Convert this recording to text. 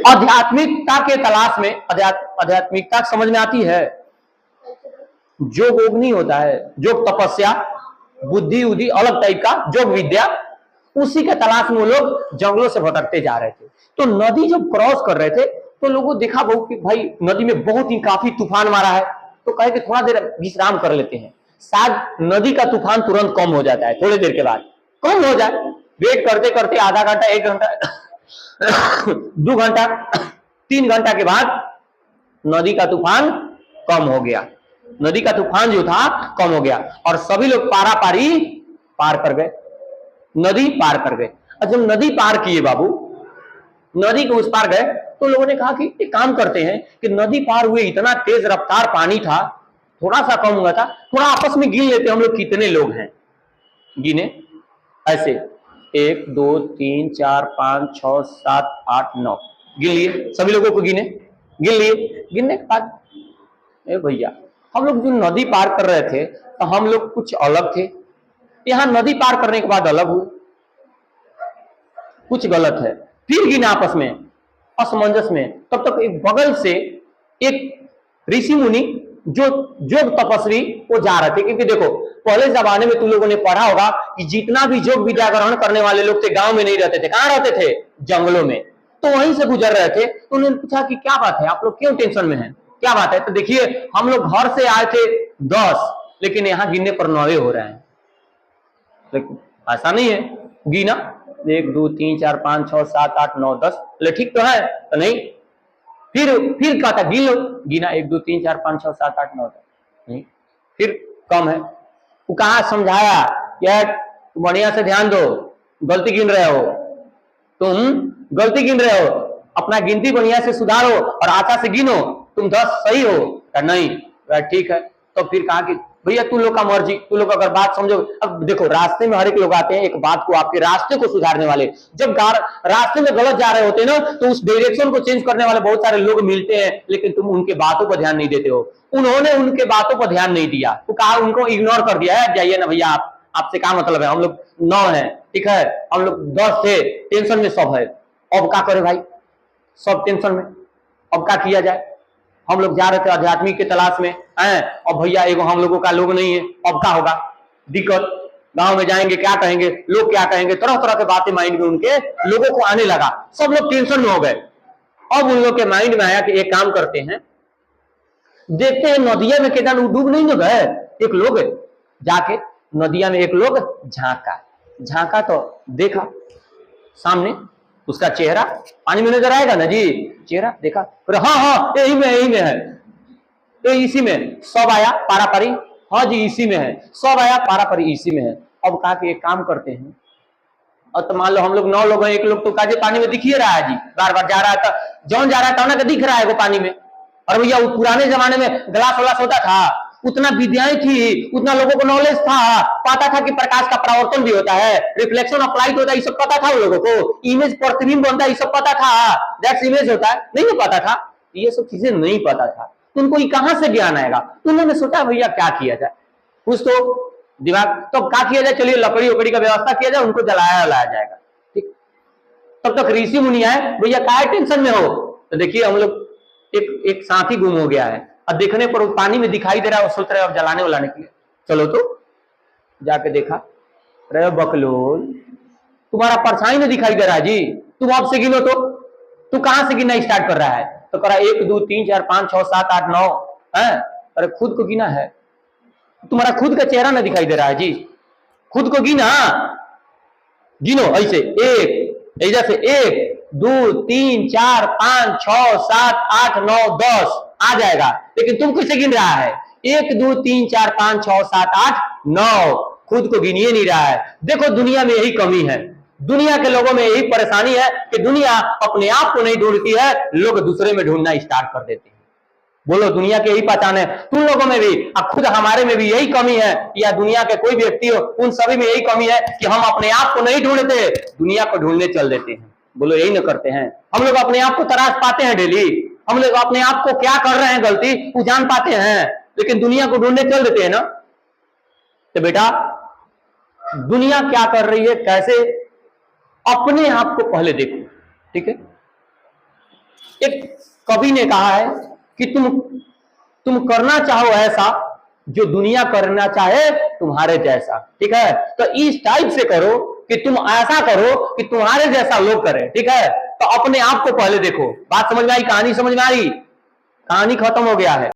आध्यात्मिकता के तलाश में, आध्यात्मिकता समझ में आती है, योग वोग नहीं होता है, योग तपस्या, बुद्धि उद्धि अलग टाइप का योग विद्या, उसी के तलाश में वो लोग जंगलों से भटकते जा रहे थे। तो नदी जब क्रॉस कर रहे थे तो लोगों देखा बहुत कि भाई नदी में बहुत ही काफी तूफान मारा है, तो कहे कि थोड़ा देर विश्राम कर लेते हैं, शायद नदी का तूफान तुरंत कम हो जाता है, थोड़ी देर के बाद कम हो जाए। वेट करते करते आधा घंटा, 1 घंटा 2 घंटा 3 घंटा के बाद नदी का तूफान कम हो गया, नदी का तूफान जो था कम हो गया और सभी लोग पारा पारी पार कर गए, नदी पार कर गए। और जब नदी पार किए बाबू, नदी के उस पार गए तो लोगों ने कहा कि एक काम करते हैं कि नदी पार हुए, इतना तेज रफ्तार पानी था, थोड़ा सा कम हुआ था, थोड़ा आपस में गिन लेते हम लोग कितने लोग हैं। गिने ऐसे 1 2 3 4 5 6 7 8 9 गिन लिए, सभी लोगों को गिने, गिन लिए। गिनने के बाद भैया हम लोग जो नदी पार कर रहे थे तो हम लोग कुछ अलग थे, यहां नदी पार करने के बाद अलग हुए, कुछ गलत है। फिर गिना आपस में असमंजस में, तब तक एक बगल से एक ऋषि मुनि जो योग तपस्वी वो जा रहे थे, क्योंकि देखो पहले जमाने में तुम लोगों ने पढ़ा होगा कि जितना भी योग विद्या ग्रहण करने वाले लोग थे गांव में नहीं रहते थे, कहां रहते थे? जंगलों में। तो वहीं से गुजर रहे थे तो उन्होंने पूछा कि क्या बात है, आप लोग क्यों टेंशन में हैं, क्या बात है? तो देखिए हम लोग घर से आए थे 10, लेकिन यहां गिनने पर 9 हो रहे हैं। लेकिन ऐसा नहीं है, गिना 1 2 3 4 5 6 7 8 9 10, बोले ठीक तो है? तो नहीं, फिर कहता गिन लो, गिना 1 2 3 4 5 6 7 8 9 10, नहीं, फिर कम है। वो कहा समझाया यार बढ़िया से ध्यान दो, गलती गिन रहे हो, तुम गलती गिन रहे हो, अपना गिनती बढ़िया से सुधारो और आशा से गिनो, तुम 10 सही हो। नहीं ठीक है। तो फिर कहा कि भैया तू लोग का मर्जी, तू लोग अगर बात समझो। अब देखो रास्ते में हर एक लोग आते हैं एक बात को, आपके रास्ते को सुधारने वाले। जब रास्ते में गलत जा रहे होते हैं ना तो उस डायरेक्शन को चेंज करने वाले बहुत सारे लोग मिलते हैं, लेकिन तुम उनके बातों पर ध्यान नहीं देते हो। उन्होंने उनके बातों पर ध्यान नहीं दिया, तो कहा उनको इग्नोर कर दिया है, जाइए ना भैया, आप आपसे क्या मतलब है, हम लोग 9 है, ठीक है, हम लोग 10 थे, टेंशन में सब है, अब क्या करे भाई, सब टेंशन में, अब क्या किया जाए? हम लोग जा रहे थे आध्यात्मिक के तलाश में हैं, और भैया एगो हम लोगों का लोग नहीं है, अब क्या होगा? दिक्कत, गांव में जाएंगे क्या कहेंगे, लोग क्या कहेंगे, तरह तरह के बातें माइंड में उनके लोगों को आने लगा, सब लोग टेंशन में हो गए। अब उन लोग के माइंड में आया कि एक काम करते हैं, देखते हैं नदिया में कितना डूब नहीं न गए। एक लोग जाके नदिया में एक लोग झांका तो देखा सामने उसका चेहरा पानी में नजर आएगा ना जी, चेहरा देखा, हाँ हाँ यही में है, तो इसी में सब आया पारा पारी, हाँ जी इसी में है, सब आया पारा पारी इसी में है। अब कहा कि एक काम करते हैं, और तो मान लो हम लोग 9 लोग हैं, एक लोग तो काजे पानी में दिख ही रहा है जी, बार बार जा रहा है, तो जौन जा रहा है तो दिख रहा है वो पानी में। और भैया वो पुराने जमाने में ग्लास व्लास होता था, उतना विद्याएं थी, उतना लोगों को नॉलेज था, पता था कि प्रकाश का परावर्तन भी होता है, रिफ्लेक्शन ऑफ लाइट होता है, ये सब पता था उन लोगों को, इमेज प्रतिबिंब बनता है, ये सब पता था, दैट्स इमेज होता है, नहीं पता था, ये सब चीजें नहीं पता था, तो उनको कहां से ज्ञान आएगा? तो उन्होंने सोचा भैया क्या किया जाए, कुछ तो दिमाग, तो क्या किया जाए, चलिए लकड़ी उकड़ी का व्यवस्था किया जाए, उनको जलाया जाएगा, ठीक। तब तक ऋषि मुनि आए, भैया क्या टेंशन में हो? तो देखिए हम लोग एक साथी गुम हो गया है, अब देखने पर पानी में दिखाई दे रहा है, वो सोच रहे अब जलाने वालाने के लिए, चलो तो जाके देखा, रे बकलोल तुम्हारा परछाई में दिखाई दे रहा है जी, तुम अब से गिनो तो, तू कहां से गिनना स्टार्ट कर रहा है? तो करा 1 2 3 4 5 6 7 8 9 है, अरे खुद को गिना है, तुम्हारा खुद का चेहरा ना दिखाई दे रहा है जी, खुद को गिना, गिनो ऐसे, ऐसा से 1 2 3 4 5 6 7 8 9 10 आ जाएगा, लेकिन तुम किसे गिन रहा है? 1 2 3 4 5 6 7 8 9, खुद को गिनिए नहीं रहा है। देखो दुनिया में यही कमी है, दुनिया के लोगों में यही परेशानी है कि दुनिया अपने आप को नहीं ढूंढती है, लोग दूसरे में ढूंढना स्टार्ट कर देते हैं। बोलो दुनिया की यही पहचान है, तुम लोगों में भी, अब खुद हमारे में भी यही कमी है, या दुनिया के कोई व्यक्ति हो उन सभी में यही कमी है कि हम अपने आप को नहीं ढूंढते, दुनिया को ढूंढने चल देते हैं। बोलो यही ना करते हैं हम लोग? अपने आप को तलाश पाते हैं डेली, हम लोग अपने आप को क्या कर रहे हैं गलती वो जान पाते हैं, लेकिन दुनिया को ढूंढने चल देते हैं ना। तो बेटा दुनिया क्या कर रही है, कैसे, अपने आप को पहले देखो, ठीक है? एक कवि ने कहा है कि तुम करना चाहो ऐसा जो दुनिया करना चाहे तुम्हारे जैसा। ठीक है, तो इस टाइप से करो कि तुम ऐसा करो कि तुम्हारे जैसा लोग करें। ठीक है, तो अपने आप को पहले देखो। बात समझ में आई? कहानी समझ में आई? कहानी खत्म हो गया है।